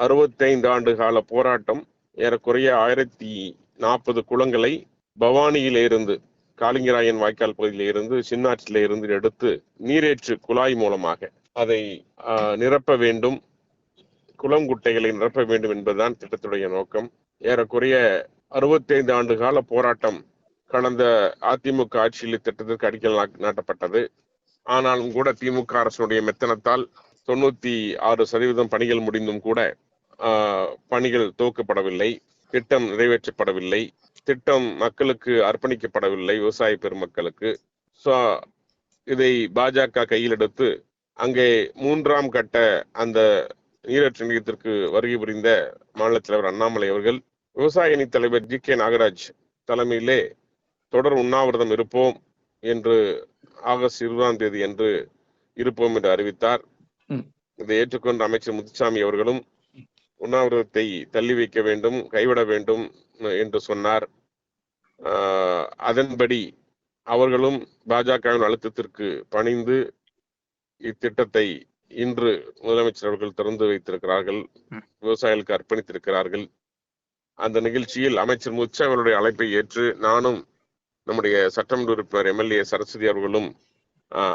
65 ஆண்டு கால போராட்டம். ஏறக்குறைய 1040 குளங்களை பவானியில இருந்து, காளிங்கராயன் வாய்க்கால் பகுதியில இருந்து, சின்னாற்றில இருந்து எடுத்து நீரேற்று குழாய் மூலமாக அதை நிரப்ப வேண்டும், குளம் குட்டைகளை நிரப்ப வேண்டும் என்பதுதான் திட்டத்துடைய நோக்கம். ஏறக்குறைய 65 ஆண்டு கால போராட்டம் கடந்த அதிமுக ஆட்சியில் திட்டத்திற்கு அடிக்கல் நாட்டப்பட்டது. ஆனாலும் கூட திமுக அரசுடைய மெத்தனத்தால் 96% பணிகள் முடிந்தும் கூட பணிகள் துவக்கப்படவில்லை, திட்டம் நிறைவேற்றப்படவில்லை, திட்டம் மக்களுக்கு அர்ப்பணிக்கப்படவில்லை, விவசாய பெருமக்களுக்கு. இதை பாஜக கையில் எடுத்து அங்கே 3ஆம் கட்ட அந்த நீரேற்று நிலையத்திற்கு வருகை புரிந்த மாநில தலைவர் அண்ணாமலை அவர்கள் விவசாய அணி தலைவர் ஜி.கே. நாகராஜ் தலைமையிலே தொடர் உண்ணாவிரதம் இருப்போம் என்று ஆகஸ்ட் 20ஆம் தேதி என்று இருப்போம் என்று அறிவித்தார். இதை ஏற்றுக்கொண்ட அமைச்சர் முத்துசாமி அவர்களும் உண்ணாவிரதத்தை தள்ளி வைக்க வேண்டும், கைவிட வேண்டும் என்று சொன்னார். அதன்படி அவர்களும் பாஜகவின் அழுத்தத்திற்கு பணிந்து இத்திட்டத்தை இன்று முதலமைச்சர் அவர்கள் திறந்து வைத்திருக்கிறார்கள், விவசாயிகளுக்கு அர்ப்பணித்திருக்கிறார்கள். அந்த நிகழ்ச்சியில் அமைச்சர் முத்துசாமி அவருடைய அழைப்பை ஏற்று நானும் நம்முடைய சட்டமன்ற உறுப்பினர் எம்எல்ஏ சரஸ்வதி அவர்களும்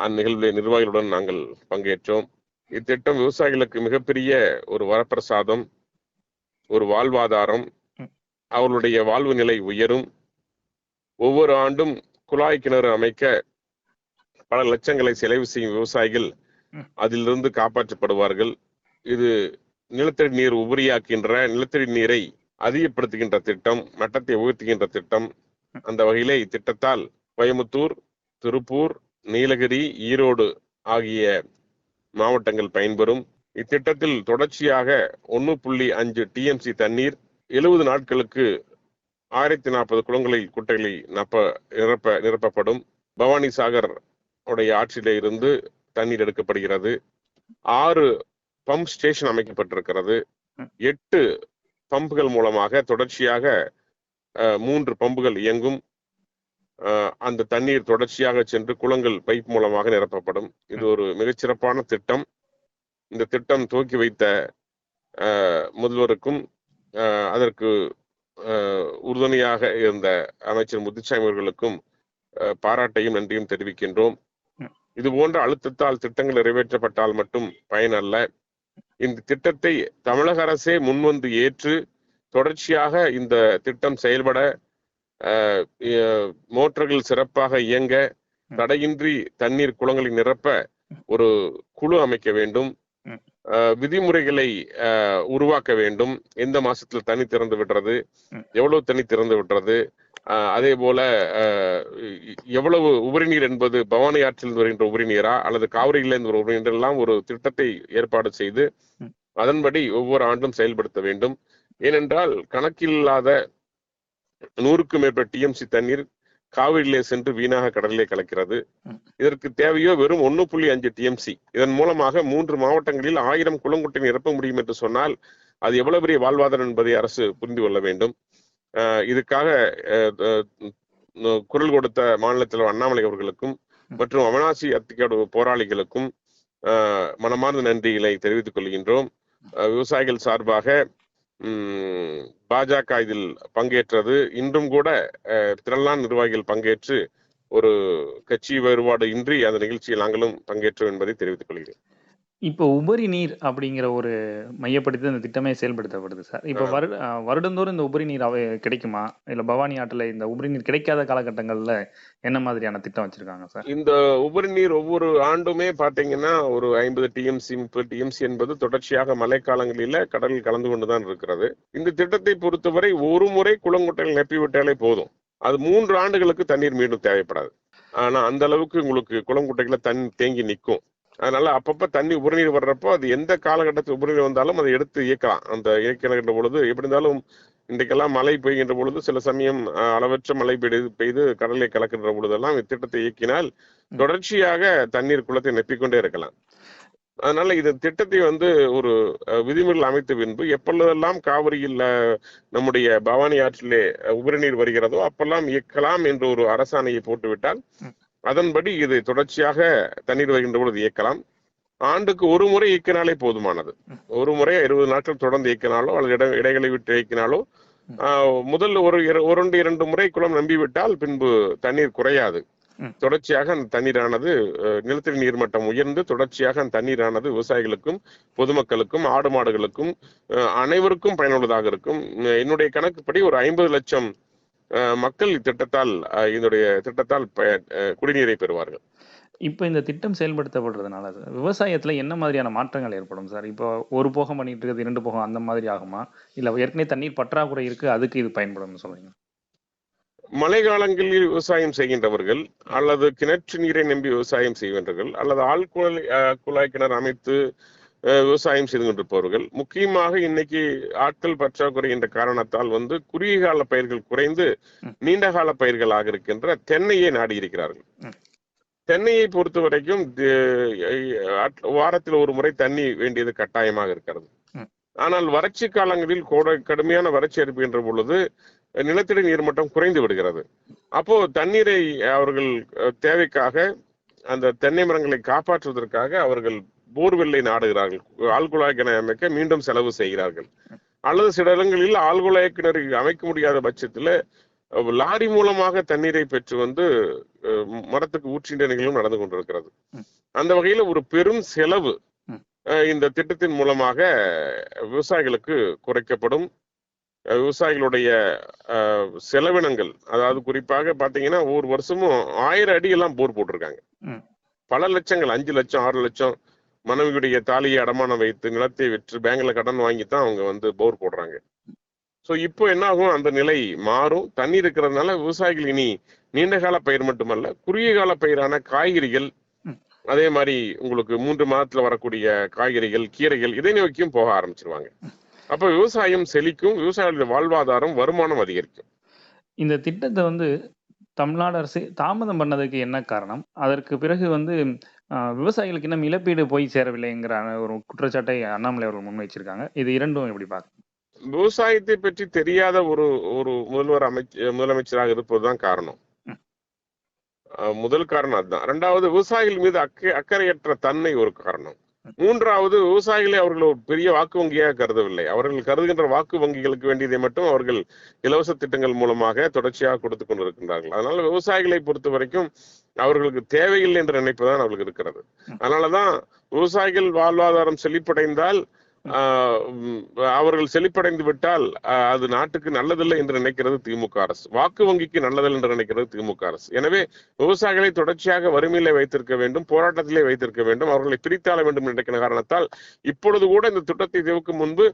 அந்நிகழ்வுடைய நிர்வாகிகளுடன் நாங்கள் பங்கேற்றோம். இத்திட்டம் விவசாயிகளுக்கு மிகப்பெரிய ஒரு வரப்பிரசாதம், ஒரு வாழ்வாதாரம், அவர்களுடைய வாழ்வு நிலை உயரும். ஒவ்வொரு ஆண்டும் குழாய் கிணறு அமைக்க பல லட்சங்களை செலவு செய்யும் விவசாயிகள் அதிலிருந்து காப்பாற்றப்படுவார்கள். இது நிலத்தடி நீர் உபரியாக்கின்ற, நிலத்தடி நீரை அதிகப்படுத்துகின்ற திட்டம், மட்டத்தை உயர்த்துகின்ற திட்டம். அந்த வகையிலே இத்திட்டத்தால் கோயம்புத்தூர், திருப்பூர், நீலகிரி, ஈரோடு ஆகிய மாவட்டங்கள் பயன்பெறும். இத்திட்டத்தில் தொடர்ச்சியாக 1.5 TMC தண்ணீர் 70 நாட்களுக்கு 1040 குளங்களை குட்டைகளை நிரப்பப்படும். பவானி சாகர் உடைய ஆற்றிலே இருந்து தண்ணீர் எடுக்கப்படுகிறது. 6 பம்ப் ஸ்டேஷன் அமைக்கப்பட்டிருக்கிறது. 8 பம்புகள் மூலமாக தொடர்ச்சியாக 3 பம்புகள் இயங்கும். அந்த தண்ணீர் தொடர்ச்சியாக சென்று குளங்கள் பைப் மூலமாக நிரப்பப்படும். இது ஒரு மிகச்சிறப்பான திட்டம். இந்த திட்டம் துவக்கி வைத்த முதல்வருக்கும் அதற்கு உறுதுணையாக இருந்த அமைச்சர் முத்துசாமி அவர்களுக்கும் பாராட்டையும் நன்றியும் தெரிவிக்கின்றோம். இது போன்ற அழுத்தத்தால் திட்டங்கள் நிறைவேற்றப்பட்டால் மட்டும் பயன் அல்ல. இந்த திட்டத்தை தமிழக அரசே முன்வந்து ஏற்று தொடர்ச்சியாக இந்த திட்டம் செயல்பட, மோட்டர்கள் சிறப்பாக இயங்க, தடையின்றி தண்ணீர் குளங்களை நிரப்ப ஒரு குழு அமைக்க வேண்டும். விதிமுறைகளை உருவாக்க வேண்டும். எந்த மாசத்துல தண்ணி திறந்து விடுறது, எவ்வளவு தண்ணி திறந்து விடுறது, அதே போல எவ்வளவு உபரிநீர் என்பது பவானி ஆற்றில் வருகின்ற உபரிநீரா அல்லது காவிரியில இருந்து ஒரு உபரிநீர் எல்லாம் ஒரு திட்டத்தை ஏற்பாடு செய்து அதன்படி ஒவ்வொரு ஆண்டும் செயல்படுத்த வேண்டும். ஏனென்றால் கணக்கில்லாத 100க்கும் மேற்பட்ட TMC தண்ணீர் காவிரியிலே சென்று வீணாக கடலிலே கலக்கிறது. இதற்கு தேவையோ வெறும் 1.5 TMC. இதன் மூலமாக 3 மாவட்டங்களில் 1000 குளங்குட்டை நிரப்ப முடியும் என்று சொன்னால் அது எவ்வளவு பெரிய வாழ்வாதாரம் என்பதை அரசு புரிந்து கொள்ள வேண்டும். இதுக்காக குரல் கொடுத்த மாநில தலைவர் அண்ணாமலை அவர்களுக்கும் மற்றும் அவனாசி அத்திக்காடு போராளிகளுக்கும் மனமார்ந்த நன்றிகளை தெரிவித்துக் கொள்கின்றோம். விவசாயிகள் சார்பாக பாஜக இதில் பங்கேற்றது. இன்றும் கூட திரளான நிர்வாகிகள் பங்கேற்று ஒரு கட்சி வேறுபாடு இன்றி அந்த நிகழ்ச்சியில் நாங்களும் பங்கேற்றோம் என்பதை தெரிவித்துக் கொள்கிறேன். இப்போ உபரி நீர் அப்படிங்கிற ஒரு மையப்படுத்தி இந்த திட்டமே செயல்படுத்தப்படுது சார். இப்போ வருடந்தோறும் இந்த உபரி நீர் கிடைக்குமா, இல்ல பவானி ஆற்றுல இந்த உபரி நீர் கிடைக்காத காலகட்டங்கள்ல என்ன மாதிரியான திட்டம் வச்சிருக்காங்க சார்? இந்த உபரி நீர் ஒவ்வொரு ஆண்டுமே பாத்தீங்கன்னா ஒரு 50 TMC 30 TMC என்பது தொடர்ச்சியாக மழைக்காலங்களில கடலில் கலந்து கொண்டுதான் இருக்கிறது. இந்த திட்டத்தை பொறுத்தவரை ஒரு முறை குளங்குட்டையில் நிரப்பிவிட்டாலே போதும். அது 3 ஆண்டுகளுக்கு தண்ணீர் மீண்டும் தேவைப்படாது. ஆனா அந்த அளவுக்கு உங்களுக்கு குளங்குட்டைகளை தண்ணி தேங்கி நிற்கும். அதனால அப்பப்ப தண்ணி உபரிநீர் வர்றப்போ அது எந்த காலகட்டத்தில் உபரிநீர் வந்தாலும் அதை எடுத்து இயக்கலாம். அந்த இயக்கின்ற பொழுது எப்படி இருந்தாலும் இன்றைக்கெல்லாம் மழை பெய்கின்ற பொழுது சில சமயம் அளவற்ற மழை பெய்து கடலை கலக்கின்ற பொழுதெல்லாம் இத்திட்டத்தை இயக்கினால் தொடர்ச்சியாக தண்ணீர் குளத்தை நெப்பிக்கொண்டே இருக்கலாம். அதனால இந்த திட்டத்தை ஒரு விதிமுறைகள் அமைத்த பின்பு எப்பொழுதெல்லாம் காவிரியில் நம்முடைய பவானி ஆற்றிலே உபரிநீர் வருகிறதோ அப்பெல்லாம் இயக்கலாம் என்று ஒரு அரசாணையை போட்டுவிட்டால் அதன்படி இது தொடர்ச்சியாக தண்ணீர் வருகின்ற பொழுது இயக்கலாம். ஆண்டுக்கு ஒரு முறை இயக்கினாலே போதுமானது. ஒரு முறை 20 நாட்கள் தொடர்ந்து இயக்கினாலோ அல்லது இடைகளை விட்டு இயக்கினாலோ முதல்ல ஒரு 2 முறை குளம் நம்பிவிட்டால் பின்பு தண்ணீர் குறையாது. தொடர்ச்சியாக அந்த தண்ணீரானது நிலத்தடி நீர்மட்டம் உயர்ந்து தொடர்ச்சியாக அந்த தண்ணீரானது விவசாயிகளுக்கும் பொதுமக்களுக்கும் ஆடு மாடுகளுக்கும் அனைவருக்கும் பயனுள்ளதாக இருக்கும். என்னுடைய கணக்குப்படி ஒரு 50 லட்சம் மக்கள் இதனுடைய திட்டத்தால் குடிநீரை பெறுவார்கள். இப்போ இந்த திட்டம் செயல்படுத்தப்படுறதுனால விவசாயத்துல என்ன மாதிரியான மாற்றங்கள் ஏற்படும் சார்? இப்போ ஒரு போகம் பண்ணிட்டு இருக்கிறது 2 போகம் அந்த மாதிரி ஆகுமா? இல்ல ஏற்கனவே தண்ணீர் பற்றாக்குறை இருக்கு, அதுக்கு இது பயன்படும்னு சொல்றீங்க? மழை காலங்களில் விவசாயம் செய்கின்றவர்கள் அல்லது கிணற்று நீரை நம்பி விவசாயம் செய்கின்றவர்கள் அல்லது குழாய் கிணறு அமைத்து விவசாயம் செய்து கொண்டிருப்பவர்கள், முக்கியமாக இன்னைக்கு ஆட்கள் பற்றாக்குறை என்ற காரணத்தால் குறுகிய கால பயிர்கள் குறைந்து நீண்ட கால பயிர்களாக இருக்கின்ற தென்னையை நாடி இருக்கிறார்கள். தென்னையை பொறுத்த வரைக்கும் வாரத்தில் ஒரு முறை தண்ணி வேண்டியது கட்டாயமாக இருக்கிறது. ஆனால் வறட்சி காலங்களில் கடுமையான வறட்சி ஏற்படுகின்ற பொழுது நிலத்தடி நீர்மட்டம் குறைந்து விடுகிறது. அப்போ தண்ணீரை அவர்கள் தேவைக்காக அந்த தென்னை மரங்களை காப்பாற்றுவதற்காக அவர்கள் போர்வெல்லை நாடுகிறார்கள். ஆழ்குழாய் கிணறு அமைக்க மீண்டும் செலவு செய்கிறார்கள். அல்லது சில இடங்களில் ஆழ்குழாய் கிணறு அமைக்க முடியாத பட்சத்துல லாரி மூலமாக தண்ணீரை பெற்று மரத்துக்கு ஊற்றின்ற நிகழ்வும் நடந்து கொண்டிருக்கிறது. அந்த வகையில ஒரு பெரும் செலவு இந்த திட்டத்தின் மூலமாக விவசாயிகளுக்கு குறைக்கப்படும். விவசாயிகளுடைய செலவினங்கள், அதாவது குறிப்பாக பாத்தீங்கன்னா ஒவ்வொரு வருஷமும் 1000 அடி எல்லாம் போர் போட்டிருக்காங்க. பல லட்சங்கள், 5 லட்சம் 6 லட்சம் மனைவியுடைய தாலியை அடமானம் வைத்து நிலத்தை விற்று பேங்க்ல கடன் வாங்கித்தான் அவங்க போர் போடுறாங்க. சோ இப்போ என்ன ஆகும், அந்த நிலை மாறும். தண்ணி இருக்கிறதுனால விவசாயிகள் இனி நீண்ட கால பயிர் மட்டுமல்ல, குறுகிய கால பயிரான காய்கறிகள், அதே மாதிரி உங்களுக்கு 3 மாதத்துல வரக்கூடிய காய்கறிகள், கீரைகள், இதை நோக்கியும் போக ஆரம்பிச்சிருவாங்க. அப்ப விவசாயம் செழிக்கும், விவசாயிகளுடைய வாழ்வாதாரம், வருமானம் அதிகரிக்கும். இந்த திட்டத்தை தமிழ்நாடு அரசு தாமதம் பண்ணதுக்கு என்ன காரணம்? அதற்கு பிறகு விவசாயிகளுக்கு இன்னும் இழப்பீடு போய் சேரவில்லைங்கிற ஒரு குற்றச்சாட்டை அண்ணாமலை அவர்கள் முன்வைச்சிருக்காங்க. இது இரண்டும் எப்படி பார்க்க? விவசாயத்தை பற்றி தெரியாத ஒரு முதலமைச்சராக இருப்பதுதான் காரணம். முதல் காரணம் அதுதான். 2வது, விவசாயிகள் மீது அக்கறையற்ற தன்மை ஒரு காரணம். 3வது, விவசாயிகளை அவர்கள் ஒரு பெரிய வாக்கு வங்கியாக கருதவில்லை. அவர்கள் கருதுகின்ற வாக்கு வங்கிகளுக்கு வேண்டியதை மட்டும் அவர்கள் இலவச திட்டங்கள் மூலமாக தொடர்ச்சியாக கொடுத்து கொண்டிருக்கின்றார்கள். அதனால விவசாயிகளை பொறுத்த வரைக்கும் அவர்களுக்கு தேவையில்லை என்ற நினைப்புதான் அவர்களுக்கு இருக்கிறது. அதனாலதான் விவசாயிகள் வாழ்வாதாரம் செழிப்படைந்தால் அவர்கள் செழிப்படைந்து விட்டால் அது நாட்டுக்கு நல்லதில்லை என்று நினைக்கிறது திமுக அரசு. வாக்கு வங்கிக்கு நல்லதில்லை என்று நினைக்கிறது திமுக அரசு. எனவே விவசாயிகளை தொடர்ச்சியாக வறுமையிலே வைத்திருக்க வேண்டும், போராட்டத்திலே வைத்திருக்க வேண்டும், அவர்களை பிரித்தாள வேண்டும் என்ற காரணத்தால் இப்பொழுது கூட இந்த திட்டத்தை துவக்கும் முன்பு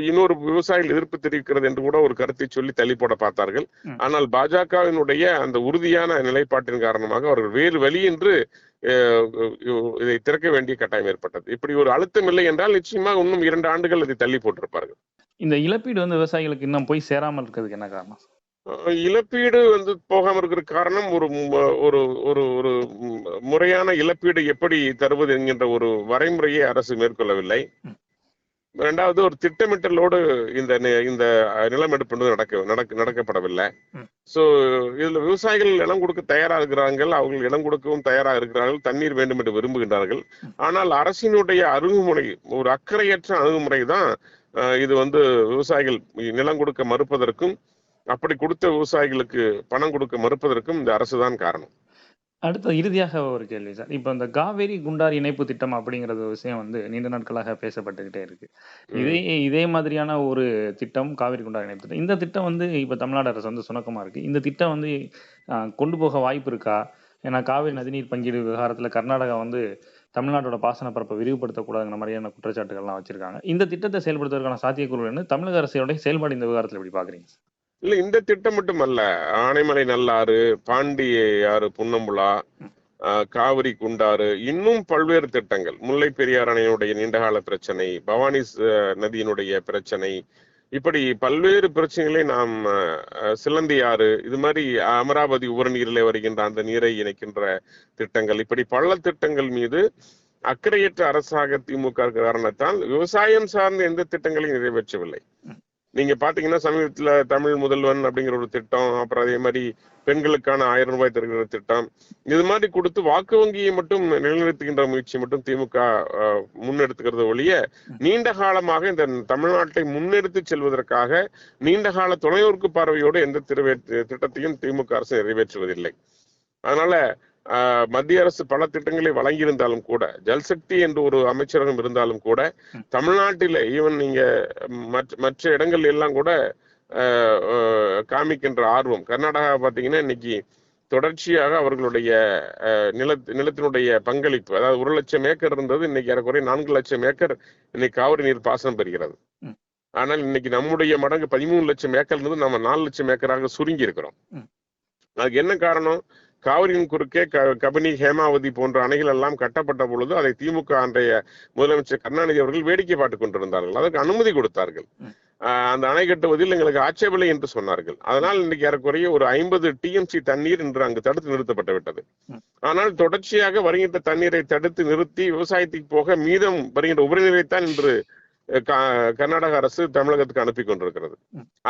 இன்னொரு விவசாயிகள் எதிர்ப்பு தெரிவிக்கிறது என்று கூட ஒரு கருத்தை சொல்லி தள்ளி போட பார்த்தார்கள். ஆனால் பாஜகவினுடைய அந்த உறுதியான நிலைப்பாட்டின் காரணமாக அவர்கள் வேறு வழி என்று இதை திறக்க வேண்டிய கட்டாயம் ஏற்பட்டது. இப்படி ஒரு அழுத்தம் இல்லை என்றால் நிச்சயமாக இன்னும் 2 ஆண்டுகள் இதை தள்ளி போட்டிருப்பார்கள். இந்த இழப்பீடு விவசாயிகளுக்கு இன்னும் போய் சேராமல் இருக்கிறதுக்கு என்ன காரணம்? இழப்பீடு போகாம இருக்கிற காரணம் ஒரு ஒரு முறையான இழப்பீடு எப்படி தருவது என்கின்ற ஒரு வரைமுறையை அரசு மேற்கொள்ளவில்லை. 2வது, ஒரு திட்டமிட்டலோடு இந்த நிலம் எடுப்பு நடக்கப்படவில்லை. சோ இதுல விவசாயிகள் இடம் கொடுக்க தயாரா இருக்கிறார்கள், அவர்கள் இடம் கொடுக்கவும் தயாராக இருக்கிறார்கள், தண்ணீர் வேண்டும் என்று விரும்புகின்றார்கள். ஆனால் அரசினுடைய அணுகுமுறை ஒரு அக்கறையற்ற அணுகுமுறை தான் இது விவசாயிகள் நிலம் கொடுக்க மறுப்பதற்கும் அப்படி கொடுத்த விவசாயிகளுக்கு பணம் கொடுக்க மறுப்பதற்கும் இந்த அரசுதான் காரணம். அடுத்த இறுதியாக ஒரு கேள்வி சார். இப்போ இந்த காவேரி குண்டார் இணைப்பு திட்டம் அப்படிங்கிற விஷயம் நீண்ட நாட்களாக பேசப்பட்டுக்கிட்டே இருக்கு. இதே மாதிரியான ஒரு திட்டம் காவேரி குண்டார் இணைப்பு திட்டம். இந்த திட்டம் இப்போ தமிழ்நாடு அரசு சுணக்கமா இருக்கு. இந்த திட்டம் கொண்டு போக வாய்ப்பு இருக்கா? ஏன்னா காவேரி நதிநீர் பங்கீடு விவகாரத்துல கர்நாடகா தமிழ்நாட்டோட பாசன பரப்பை விரிவுபடுத்தக்கூடாதுங்கிற மாதிரியான குற்றச்சாட்டுகள்லாம் வச்சிருக்காங்க. இந்த திட்டத்தை செயல்படுத்துவதற்கான சாத்தியக்கூறுகள் தமிழக அரசோட செயல்பாடு இந்த விவகாரத்தில் எப்படி பாக்குறீங்க? இல்ல, இந்த திட்டம் மட்டுமல்ல, ஆனைமலை நல்லாறு, பாண்டி ஆறு புன்னம்புலா, காவிரி குண்டாறு, இன்னும் பல்வேறு திட்டங்கள், முல்லை பெரியார் அணையினுடைய நீண்டகால பிரச்சனை, பவானி நதியினுடைய பிரச்சனை, இப்படி பல்வேறு பிரச்சனைகளை நாம் சிலந்தி ஆறு, இது மாதிரி அமராவதி உபரிநீரிலே வருகின்ற அந்த நீரை இணைக்கின்ற திட்டங்கள், இப்படி பல திட்டங்கள் மீது அக்கறையற்ற அரசாக திமுக காரணத்தால் விவசாயம் சார்ந்த எந்த திட்டங்களையும் நிறைவேற்றவில்லை. நீங்க பாத்தீங்கன்னா சமீபத்துல தமிழ் முதல்வன் அப்படிங்கிற ஒரு திட்டம், அப்புறம் அதே மாதிரி பெண்களுக்கான 1000 ரூபாய் தருகிற திட்டம், இது மாதிரி கொடுத்து வாக்கு வங்கியை மட்டும் நிலைநிறுத்துகின்ற முயற்சி மட்டும் திமுக முன்னெடுத்துக்கிறது ஒழிய, நீண்ட காலமாக இந்த தமிழ்நாட்டை முன்னெடுத்து செல்வதற்காக நீண்ட கால தொலைநோக்கு பார்வையோடு எந்த திட்டத்தையும் திமுக அரசு நிறைவேற்றுவதில்லை. அதனால மத்திய அரசு பல திட்டங்களை வழங்கியிருந்தாலும் கூட, ஜல்சக்தி என்று ஒரு அமைச்சரகம் இருந்தாலும் கூட, தமிழ்நாட்டில் ஈவன் நீங்க மற்ற இடங்கள் எல்லாம் கூட காமிக்கின்ற ஆர்வம், கர்நாடகா பாத்தீங்கன்னா இன்னைக்கு தொடர்ச்சியாக அவர்களுடைய நிலத்தினுடைய பங்களிப்பு, அதாவது 1 லட்சம் ஏக்கர் இருந்தது, இன்னைக்கு ஏறக்குறைய 4 லட்சம் ஏக்கர் இன்னைக்கு காவிரி நீர் பாசனம் பெறுகிறது. ஆனால் இன்னைக்கு நம்முடைய மடங்கு 13 லட்சம் ஏக்கர் இருந்து நம்ம 4 லட்சம் ஏக்கராக சுருங்கி இருக்கிறோம். அதுக்கு என்ன காரணம்? காவிரியின் குறுக்கே கபினி, ஹேமாவதி போன்ற அணைகள் எல்லாம் கட்டப்பட்ட பொழுது அதை திமுக அன்றைய முதலமைச்சர் கருணாநிதி அவர்கள் வேடிக்கை பார்த்துக் கொண்டிருந்தார்கள். அதற்கு அனுமதி கொடுத்தார்கள். அந்த அணை கட்டுவதில் எங்களுக்கு ஆட்சேபனை என்று சொன்னார்கள். அதனால் இன்னைக்கு ஏறக்குறைய ஒரு 50 TMC தண்ணீர் இன்று அங்கு தடுத்து நிறுத்தப்பட்டு விட்டது. ஆனால் தொடர்ச்சியாக வருகின்ற தண்ணீரை தடுத்து நிறுத்தி விவசாயத்துக்கு போக மீதம் வருகின்ற உபரிநீரைத்தான் இன்று கர்நாடக அரசு தமிழகத்துக்கு அனுப்பி கொண்டிருக்கிறது.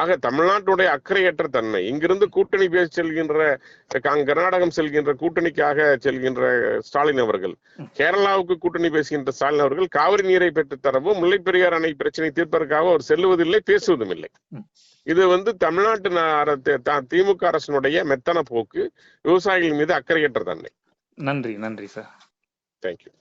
ஆக தமிழ்நாட்டுடைய அக்கறையற்ற தன்மை, இங்கிருந்து கூட்டணி பேசி செல்கின்ற கர்நாடகம் செல்கின்ற கூட்டணிக்காக செல்கின்ற ஸ்டாலின் அவர்கள், கேரளாவுக்கு கூட்டணி பேசுகின்ற ஸ்டாலின் அவர்கள் காவிரி நீரை பெற்று தரவும் முல்லை பெரியார் அணை பிரச்சனை தீர்ப்பதற்காக அவர் செல்லுவதில்லை, பேசுவதும் இல்லை. இது தமிழ்நாட்டு திமுக அரசினுடைய மெத்தன போக்கு, விவசாயிகள் மீது அக்கறையற்ற தன்மை. நன்றி சார். தேங்க்யூ.